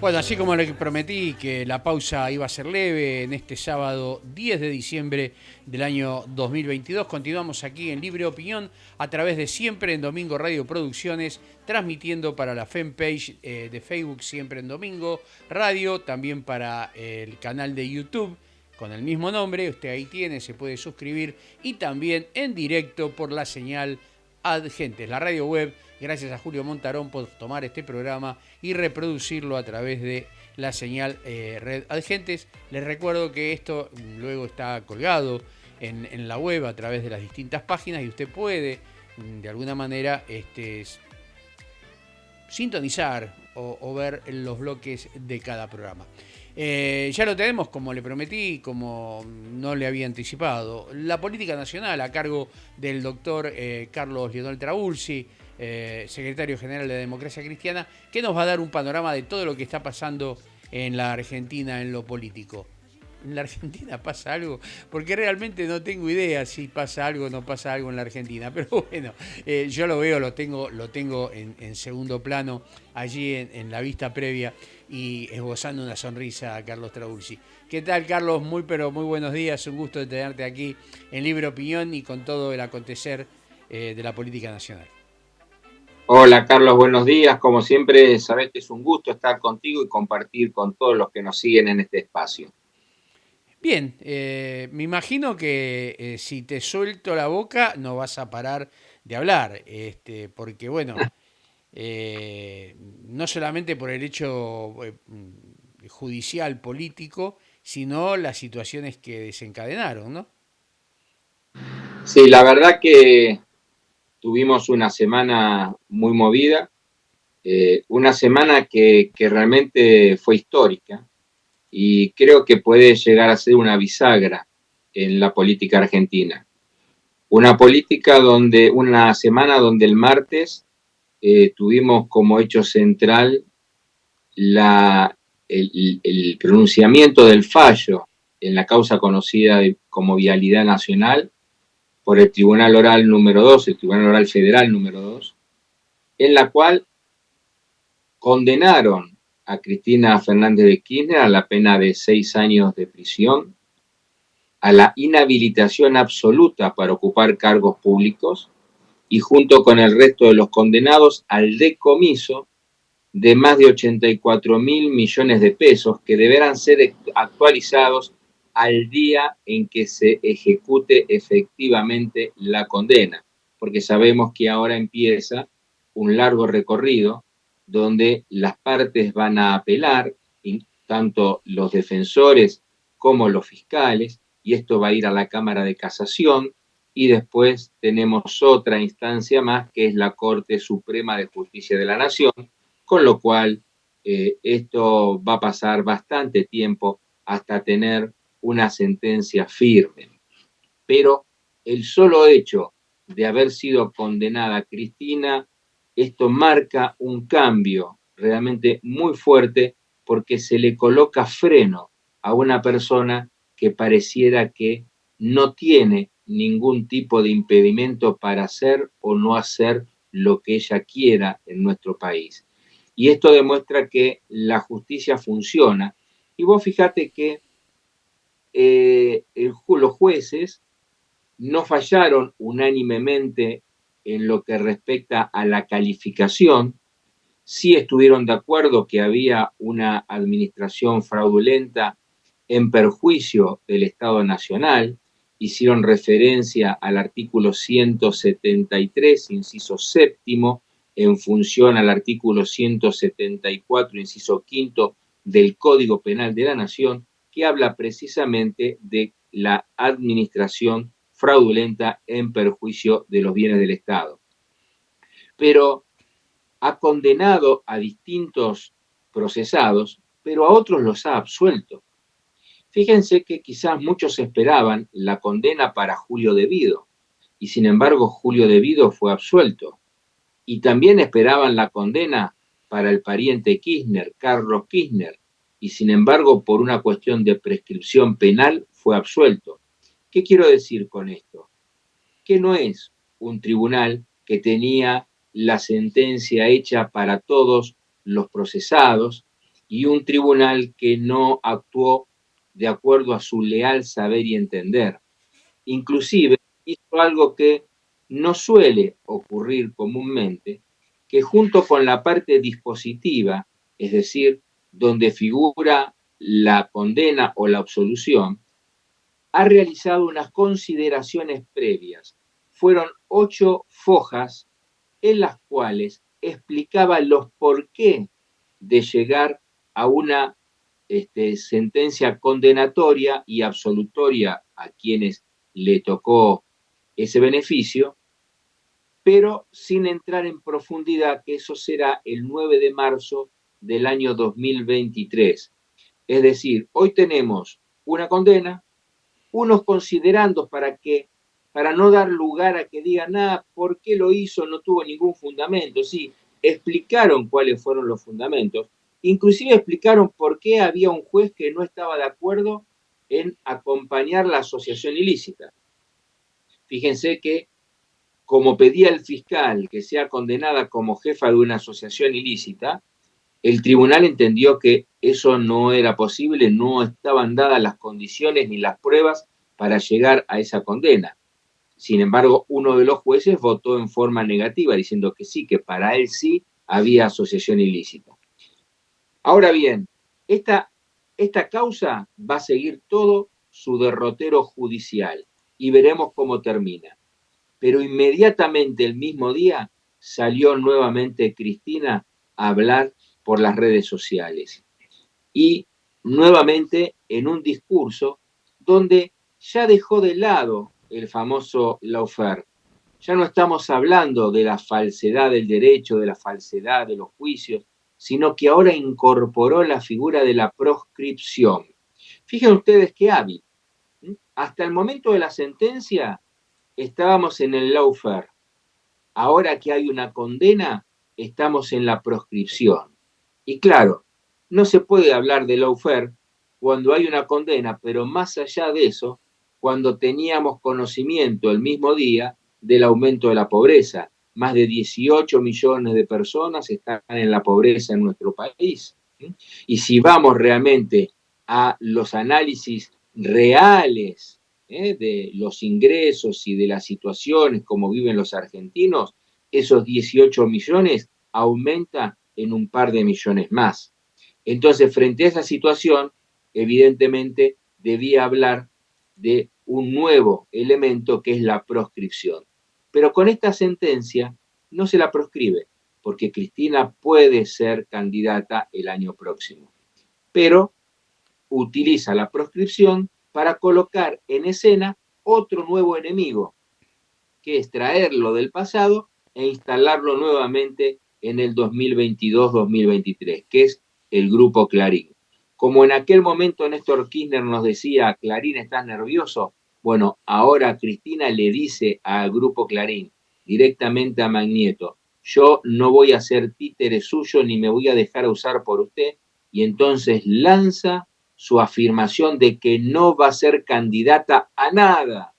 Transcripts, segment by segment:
Bueno, así como le prometí que la pausa iba a ser leve en este sábado 10 de diciembre del año 2022, continuamos aquí en Libre Opinión a través de Siempre en Domingo Radio Producciones, transmitiendo para la fanpage de Facebook Siempre en Domingo Radio, también para el canal de YouTube con el mismo nombre, usted ahí tiene, se puede suscribir, y también en directo por la señal Adgentes, la radio web. Gracias a Julio Montarón por tomar este programa y reproducirlo a través de la señal Red Adgentes. Les recuerdo que esto luego está colgado en la web a través de las distintas páginas y usted puede de alguna manera sintonizar o ver los bloques de cada programa. Ya lo tenemos, como le prometí, como no le había anticipado, la política nacional a cargo del doctor Carlos Leonel Trabulsi, secretario general de Democracia Cristiana, que nos va a dar un panorama de todo lo que está pasando en la Argentina en lo político. ¿En la Argentina pasa algo? Porque realmente no tengo idea si pasa algo o no pasa algo en la Argentina. Pero bueno, yo lo veo, lo tengo en segundo plano, allí en la vista previa y esbozando una sonrisa a Carlos Trabulsi. ¿Qué tal, Carlos? Pero muy buenos días. Un gusto de tenerte aquí en Libre Opinión y con todo el acontecer de la política nacional. Hola Carlos, buenos días. Como siempre, sabés que es un gusto estar contigo y compartir con todos los que nos siguen en este espacio. Bien, me imagino que si te suelto la boca no vas a parar de hablar, porque bueno, no solamente por el hecho judicial, político, sino las situaciones que desencadenaron, ¿no? Sí, la verdad que tuvimos una semana muy movida, una semana que realmente fue histórica y creo que puede llegar a ser una bisagra en la política argentina. Una semana donde el martes tuvimos como hecho central la, el pronunciamiento del fallo en la causa conocida como Vialidad Nacional por el Tribunal Oral número 2, el Tribunal Oral Federal número 2, en la cual condenaron a Cristina Fernández de Kirchner a la pena de 6 años de prisión, a la inhabilitación absoluta para ocupar cargos públicos y junto con el resto de los condenados al decomiso de más de 84.000 millones de pesos que deberán ser actualizados al día en que se ejecute efectivamente la condena, porque sabemos que ahora empieza un largo recorrido donde las partes van a apelar, tanto los defensores como los fiscales, y esto va a ir a la Cámara de Casación, y después tenemos otra instancia más que es la Corte Suprema de Justicia de la Nación, con lo cual esto va a pasar bastante tiempo hasta tener una sentencia firme. Pero el solo hecho de haber sido condenada Cristina, esto marca un cambio realmente muy fuerte porque se le coloca freno a una persona que pareciera que no tiene ningún tipo de impedimento para hacer o no hacer lo que ella quiera en nuestro país. Y esto demuestra que la justicia funciona. Y vos fíjate que los jueces no fallaron unánimemente en lo que respecta a la calificación, sí estuvieron de acuerdo que había una administración fraudulenta en perjuicio del Estado Nacional, hicieron referencia al artículo 173, inciso séptimo, en función al artículo 174, inciso quinto del Código Penal de la Nación, que habla precisamente de la administración fraudulenta en perjuicio de los bienes del Estado. Pero ha condenado a distintos procesados, pero a otros los ha absuelto. Fíjense que quizás muchos esperaban la condena para Julio De Vido, y sin embargo Julio De Vido fue absuelto. Y también esperaban la condena para el pariente Kirchner, Carlos Kirchner, y sin embargo por una cuestión de prescripción penal fue absuelto. ¿Qué quiero decir con esto? Que no es un tribunal que tenía la sentencia hecha para todos los procesados y un tribunal que no actuó de acuerdo a su leal saber y entender. Inclusive hizo algo que no suele ocurrir comúnmente, que junto con la parte dispositiva, es decir, donde figura la condena o la absolución, ha realizado unas consideraciones previas. Fueron 8 fojas en las cuales explicaba los porqué de llegar a una sentencia condenatoria y absolutoria a quienes le tocó ese beneficio, pero sin entrar en profundidad, que eso será el 9 de marzo del año 2023. Es decir, hoy tenemos una condena, unos considerandos para no dar lugar a que digan, ¿por qué lo hizo? No tuvo ningún fundamento. Sí, explicaron cuáles fueron los fundamentos, inclusive explicaron por qué había un juez que no estaba de acuerdo en acompañar la asociación ilícita. Fíjense que, como pedía el fiscal que sea condenada como jefa de una asociación ilícita, el tribunal entendió que eso no era posible, no estaban dadas las condiciones ni las pruebas para llegar a esa condena. Sin embargo, uno de los jueces votó en forma negativa, diciendo que sí, que para él sí había asociación ilícita. Ahora bien, esta causa va a seguir todo su derrotero judicial y veremos cómo termina. Pero inmediatamente el mismo día salió nuevamente Cristina a hablar por las redes sociales. Y nuevamente en un discurso donde ya dejó de lado el famoso lawfare. Ya no estamos hablando de la falsedad del derecho, de la falsedad de los juicios, sino que ahora incorporó la figura de la proscripción. Fíjense ustedes qué hábil. Hasta el momento de la sentencia estábamos en el lawfare. Ahora que hay una condena, estamos en la proscripción. Y claro, no se puede hablar de lawfare cuando hay una condena, pero más allá de eso, cuando teníamos conocimiento el mismo día del aumento de la pobreza. Más de 18 millones de personas están en la pobreza en nuestro país. Y si vamos realmente a los análisis reales de los ingresos y de las situaciones como viven los argentinos, esos 18 millones aumenta en un par de millones más. Entonces, frente a esa situación, evidentemente debía hablar de un nuevo elemento que es la proscripción. Pero con esta sentencia no se la proscribe, porque Cristina puede ser candidata el año próximo. Pero utiliza la proscripción para colocar en escena otro nuevo enemigo, que es traerlo del pasado e instalarlo nuevamente en el 2022-2023, que es el Grupo Clarín. Como en aquel momento Néstor Kirchner nos decía, Clarín, ¿estás nervioso? Bueno, ahora Cristina le dice al Grupo Clarín, directamente a Magnieto, yo no voy a ser títere suyo ni me voy a dejar usar por usted, y entonces lanza su afirmación de que no va a ser candidata a nada,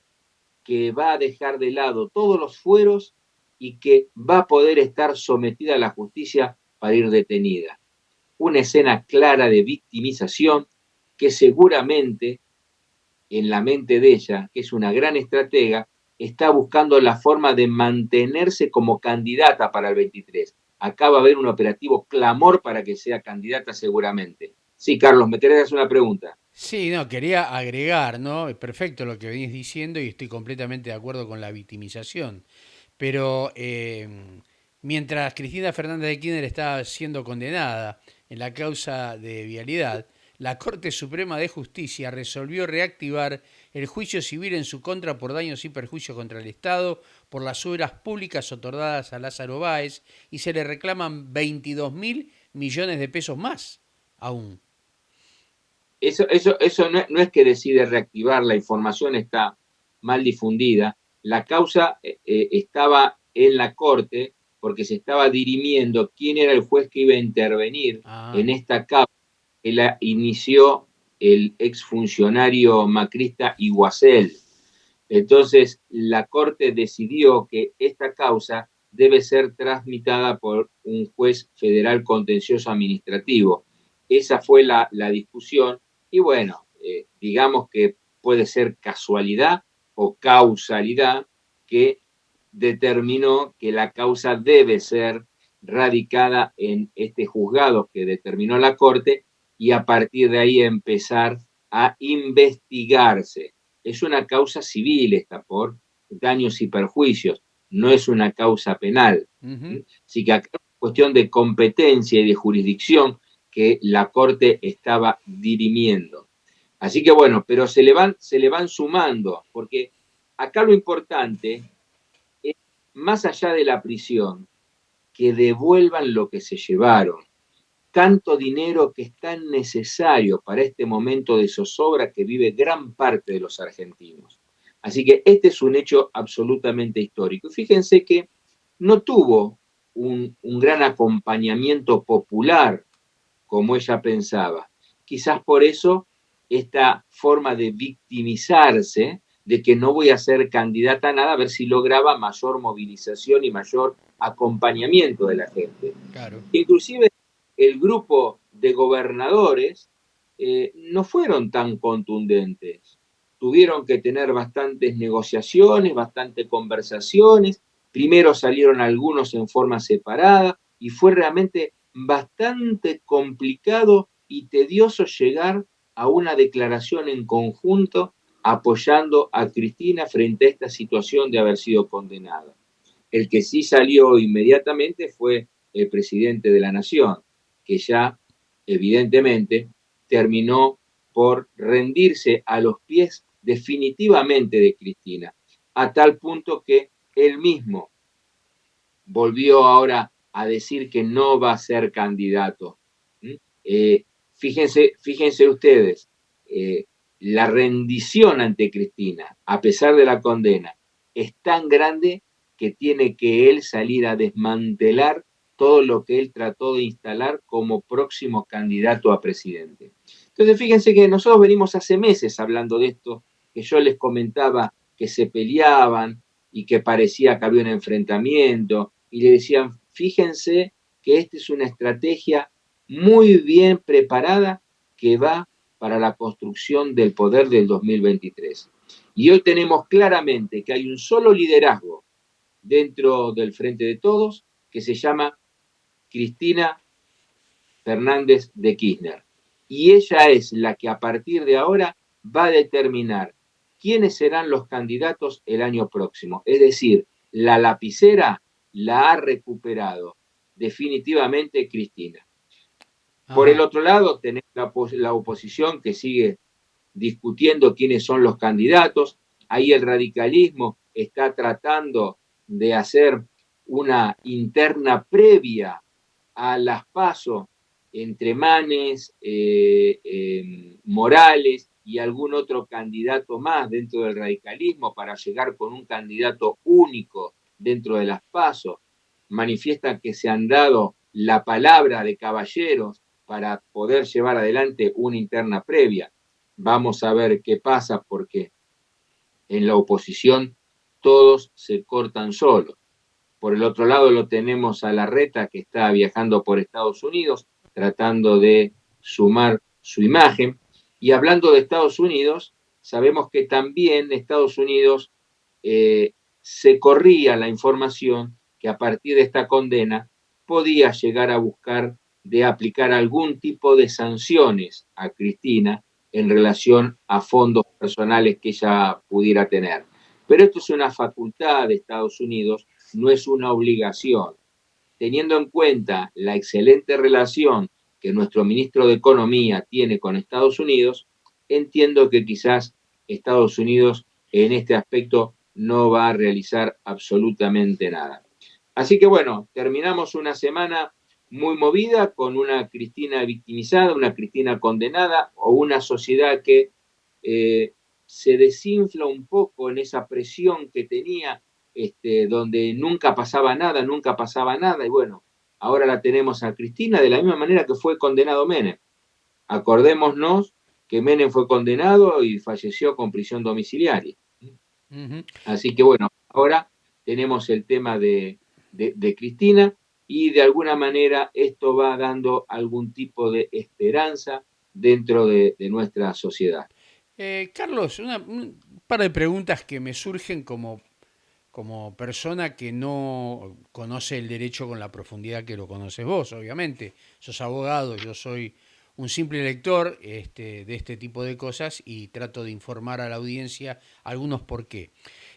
que va a dejar de lado todos los fueros y que va a poder estar sometida a la justicia para ir detenida. Una escena clara de victimización que seguramente en la mente de ella, que es una gran estratega, está buscando la forma de mantenerse como candidata para el 23. Acá va a haber un operativo clamor para que sea candidata seguramente. Sí, Carlos, me querés hacer una pregunta. Sí, no, quería agregar, ¿no? Es perfecto lo que venís diciendo y estoy completamente de acuerdo con la victimización. Pero mientras Cristina Fernández de Kirchner está siendo condenada en la causa de vialidad, la Corte Suprema de Justicia resolvió reactivar el juicio civil en su contra por daños y perjuicios contra el Estado por las obras públicas otorgadas a Lázaro Báez y se le reclaman 22.000 millones de pesos más aún. Eso no es que decide reactivar, la información está mal difundida. La causa estaba en la Corte porque se estaba dirimiendo quién era el juez que iba a intervenir Ah, en esta causa que la inició el exfuncionario macrista Iguacel. Entonces, la Corte decidió que esta causa debe ser tramitada por un juez federal contencioso administrativo. esa fue la discusión. Y bueno, digamos que puede ser casualidad o causalidad que determinó que la causa debe ser radicada en este juzgado que determinó la Corte y a partir de ahí empezar a investigarse. Es una causa civil esta por daños y perjuicios, no es una causa penal. Así que acá es una cuestión de competencia y de jurisdicción que la Corte estaba dirimiendo. Así que bueno, pero se le van sumando, porque acá lo importante es, más allá de la prisión, que devuelvan lo que se llevaron. Tanto dinero que es tan necesario para este momento de zozobra que vive gran parte de los argentinos. Así que este es un hecho absolutamente histórico. Y fíjense que no tuvo un gran acompañamiento popular como ella pensaba. Quizás por eso esta forma de victimizarse, de que no voy a ser candidata a nada, a ver si lograba mayor movilización y mayor acompañamiento de la gente. Claro. Inclusive el grupo de gobernadores no fueron tan contundentes. Tuvieron que tener bastantes negociaciones, bastantes conversaciones. Primero salieron algunos en forma separada y fue realmente bastante complicado y tedioso llegar a una declaración en conjunto apoyando a Cristina frente a esta situación de haber sido condenada. El que sí salió inmediatamente fue el presidente de la Nación, que ya evidentemente terminó por rendirse a los pies definitivamente de Cristina, a tal punto que él mismo volvió ahora a decir que no va a ser candidato. Fíjense ustedes, la rendición ante Cristina, a pesar de la condena, es tan grande que tiene que él salir a desmantelar todo lo que él trató de instalar como próximo candidato a presidente. Entonces, fíjense que nosotros venimos hace meses hablando de esto, que yo les comentaba que se peleaban y que parecía que había un enfrentamiento, y le decían, fíjense que esta es una estrategia muy bien preparada que va para la construcción del poder del 2023. Y hoy tenemos claramente que hay un solo liderazgo dentro del Frente de Todos que se llama Cristina Fernández de Kirchner. Y ella es la que a partir de ahora va a determinar quiénes serán los candidatos el año próximo. Es decir, la lapicera la ha recuperado definitivamente Cristina. Por el otro lado, tenemos la oposición que sigue discutiendo quiénes son los candidatos. Ahí el radicalismo está tratando de hacer una interna previa a las PASO entre Manes, Morales y algún otro candidato más dentro del radicalismo para llegar con un candidato único dentro de las PASO. Manifiestan que se han dado la palabra de caballeros para poder llevar adelante una interna previa. Vamos a ver qué pasa porque en la oposición todos se cortan solos. Por el otro lado lo tenemos a Larreta, que está viajando por Estados Unidos, tratando de sumar su imagen. Y hablando de Estados Unidos, sabemos que también Estados Unidos se corría la información que a partir de esta condena podía llegar a buscar de aplicar algún tipo de sanciones a Cristina en relación a fondos personales que ella pudiera tener. Pero esto es una facultad de Estados Unidos, no es una obligación. Teniendo en cuenta la excelente relación que nuestro ministro de Economía tiene con Estados Unidos, entiendo que quizás Estados Unidos en este aspecto no va a realizar absolutamente nada. Así que bueno, terminamos una semana muy movida con una Cristina victimizada, una Cristina condenada o una sociedad que se desinfla un poco en esa presión que tenía, donde nunca pasaba nada, y bueno, ahora la tenemos a Cristina de la misma manera que fue condenado Menem. Acordémonos que Menem fue condenado y falleció con prisión domiciliaria. Así que bueno, ahora tenemos el tema de Cristina y de alguna manera esto va dando algún tipo de esperanza dentro de nuestra sociedad. Carlos, un par de preguntas que me surgen como persona que no conoce el derecho con la profundidad que lo conoces vos, obviamente. Sos abogado, yo soy un simple lector de este tipo de cosas y trato de informar a la audiencia algunos por qué.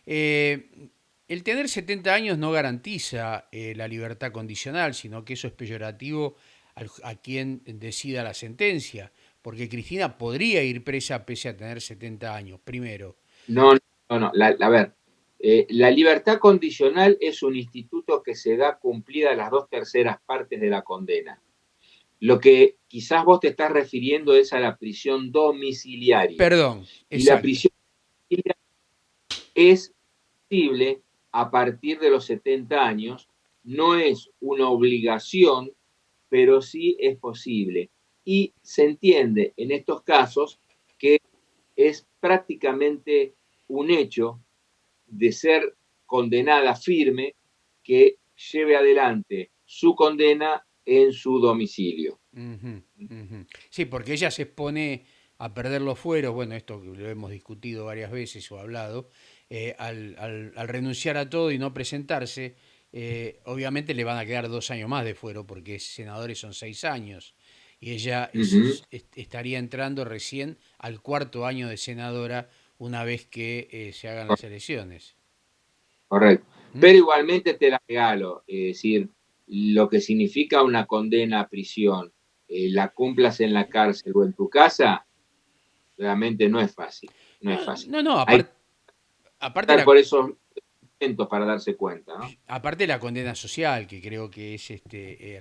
Eh, el tener 70 años no garantiza la libertad condicional, sino que eso es peyorativo a quien decida la sentencia, porque Cristina podría ir presa pese a tener 70 años, primero. No, no, no. A ver, la libertad condicional es un instituto que se da cumplida las 2/3 de la condena. Lo que quizás vos te estás refiriendo es a la prisión domiciliaria. Perdón, Y la exacto. prisión domiciliaria es posible a partir de los 70 años, no es una obligación, pero sí es posible. Y se entiende en estos casos que es prácticamente un hecho de ser condenada firme que lleve adelante su condena en su domicilio. Ujú, ujú. Sí, porque ella se expone a perder los fueros, bueno, esto lo hemos discutido varias veces o hablado, al renunciar a todo y no presentarse, obviamente le van a quedar 2 años más de fuero porque senadores son 6 años y ella Uh -huh. estaría entrando recién al cuarto año de senadora una vez que se hagan las elecciones. Correcto. ¿Mm? Pero igualmente te la regalo, es decir, lo que significa una condena a prisión, la cumplas en la cárcel o en tu casa, realmente no es fácil, no es No, fácil. no, no, Hay que aparte estar por esos momentos para darse cuenta, ¿no? aparte la condena social, que creo que es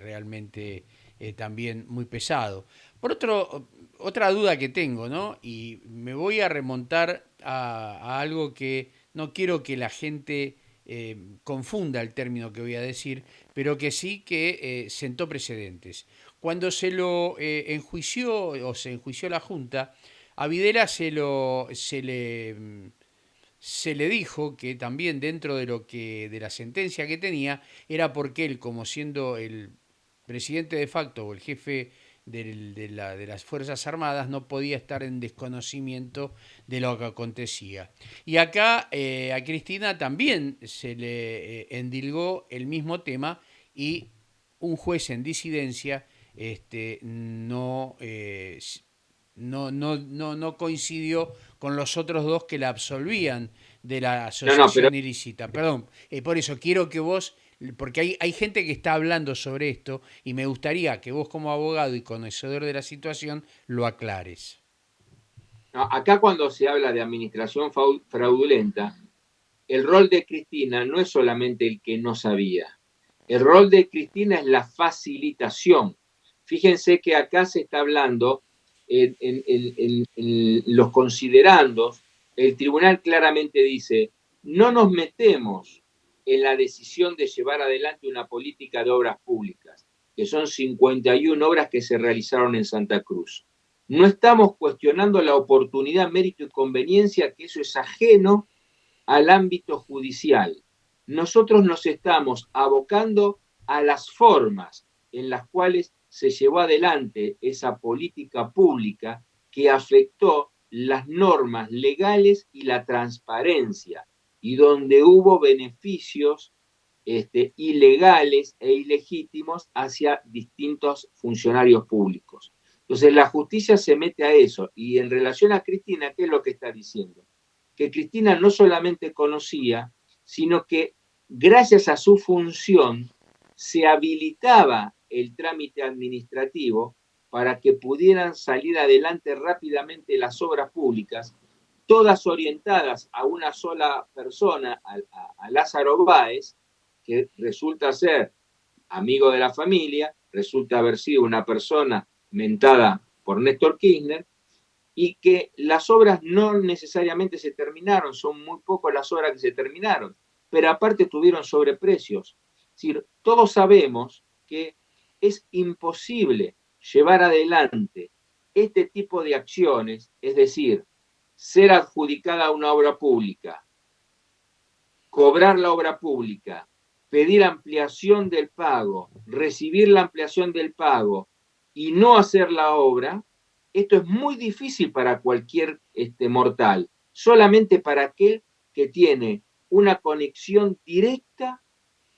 realmente también muy pesado. Otra duda que tengo, ¿no? Y me voy a remontar a algo que no quiero que la gente confunda el término que voy a decir, pero que sí que sentó precedentes. Cuando se lo enjuició o se enjuició la Junta, a Videla se le dijo que también dentro de lo que de la sentencia que tenía era porque él, como siendo el presidente de facto o el jefe de las Fuerzas Armadas, no podía estar en desconocimiento de lo que acontecía. Y acá a Cristina también se le endilgó el mismo tema y un juez en disidencia no coincidió con los otros dos que la absolvían de la No, no, pero asociación ilícita. Perdón, por eso quiero que vos, porque hay gente que está hablando sobre esto y me gustaría que vos como abogado y conocedor de la situación lo aclares. no, acá cuando se habla de administración fraudulenta, el rol de Cristina no es solamente el que no sabía. El rol de Cristina es la facilitación. Fíjense que acá se está hablando en los considerandos, el tribunal claramente dice, no nos metemos en la decisión de llevar adelante una política de obras públicas, que son 51 obras que se realizaron en Santa Cruz. No estamos cuestionando la oportunidad, mérito y conveniencia, que eso es ajeno al ámbito judicial. Nosotros nos estamos abocando a las formas en las cuales se llevó adelante esa política pública que afectó las normas legales y la transparencia, y donde hubo beneficios ilegales e ilegítimos hacia distintos funcionarios públicos. Entonces la justicia se mete a eso, y en relación a Cristina, ¿qué es lo que está diciendo? Que Cristina no solamente conocía, sino que gracias a su función se habilitaba el trámite administrativo para que pudieran salir adelante rápidamente las obras públicas, todas orientadas a una sola persona, a Lázaro Báez, que resulta ser amigo de la familia, resulta haber sido una persona mentada por Néstor Kirchner, y que las obras no necesariamente se terminaron, son muy pocas las obras que se terminaron, pero aparte tuvieron sobreprecios. Es decir, todos sabemos que es imposible llevar adelante este tipo de acciones, es decir, ser adjudicada a una obra pública, cobrar la obra pública, pedir ampliación del pago, recibir la ampliación del pago y no hacer la obra, esto es muy difícil para cualquier mortal, solamente para aquel que tiene una conexión directa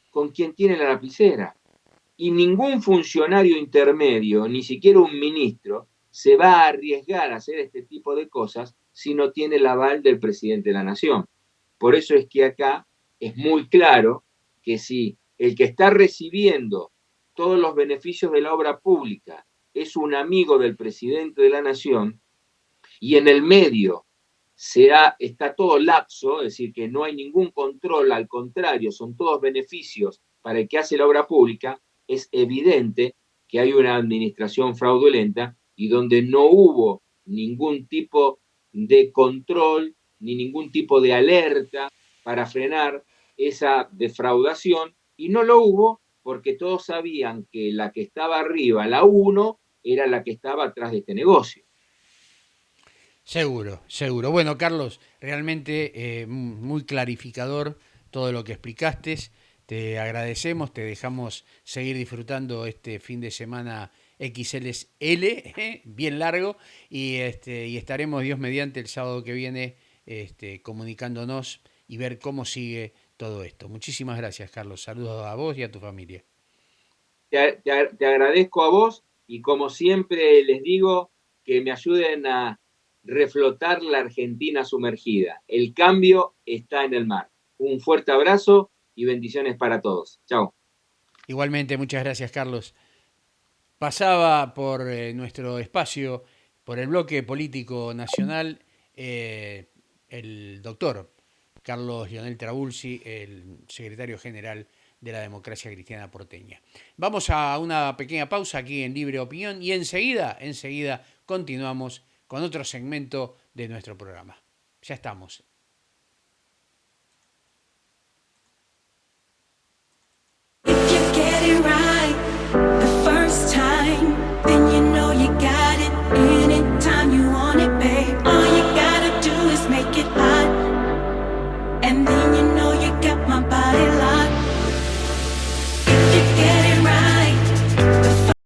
con quien tiene la lapicera. Y ningún funcionario intermedio, ni siquiera un ministro, se va a arriesgar a hacer este tipo de cosas si no tiene el aval del presidente de la nación. Por eso es que acá es muy claro que si el que está recibiendo todos los beneficios de la obra pública es un amigo del presidente de la nación y en el medio está todo lapso, es decir, que no hay ningún control, al contrario, son todos beneficios para el que hace la obra pública, es evidente que hay una administración fraudulenta y donde no hubo ningún tipo de control ni ningún tipo de alerta para frenar esa defraudación, y no lo hubo porque todos sabían que la que estaba arriba, la uno, era la que estaba atrás de este negocio. Seguro, seguro. Bueno, Carlos, realmente muy clarificador todo lo que explicaste. Te agradecemos, te dejamos seguir disfrutando este fin de semana XLSL, bien largo, y estaremos, Dios mediante, el sábado que viene comunicándonos y ver cómo sigue todo esto. Muchísimas gracias, Carlos. Saludos a vos y a tu familia. Te agradezco a vos y como siempre les digo, que me ayuden a reflotar la Argentina sumergida. El cambio está en el mar. Un fuerte abrazo y bendiciones para todos. Chao. Igualmente, muchas gracias, Carlos. Pasaba por nuestro espacio, por el bloque político nacional, el doctor Carlos Lionel Trabulsi, el secretario general de la Democracia Cristiana Porteña. Vamos a una pequeña pausa aquí en Libre Opinión y enseguida continuamos con otro segmento de nuestro programa. Ya estamos.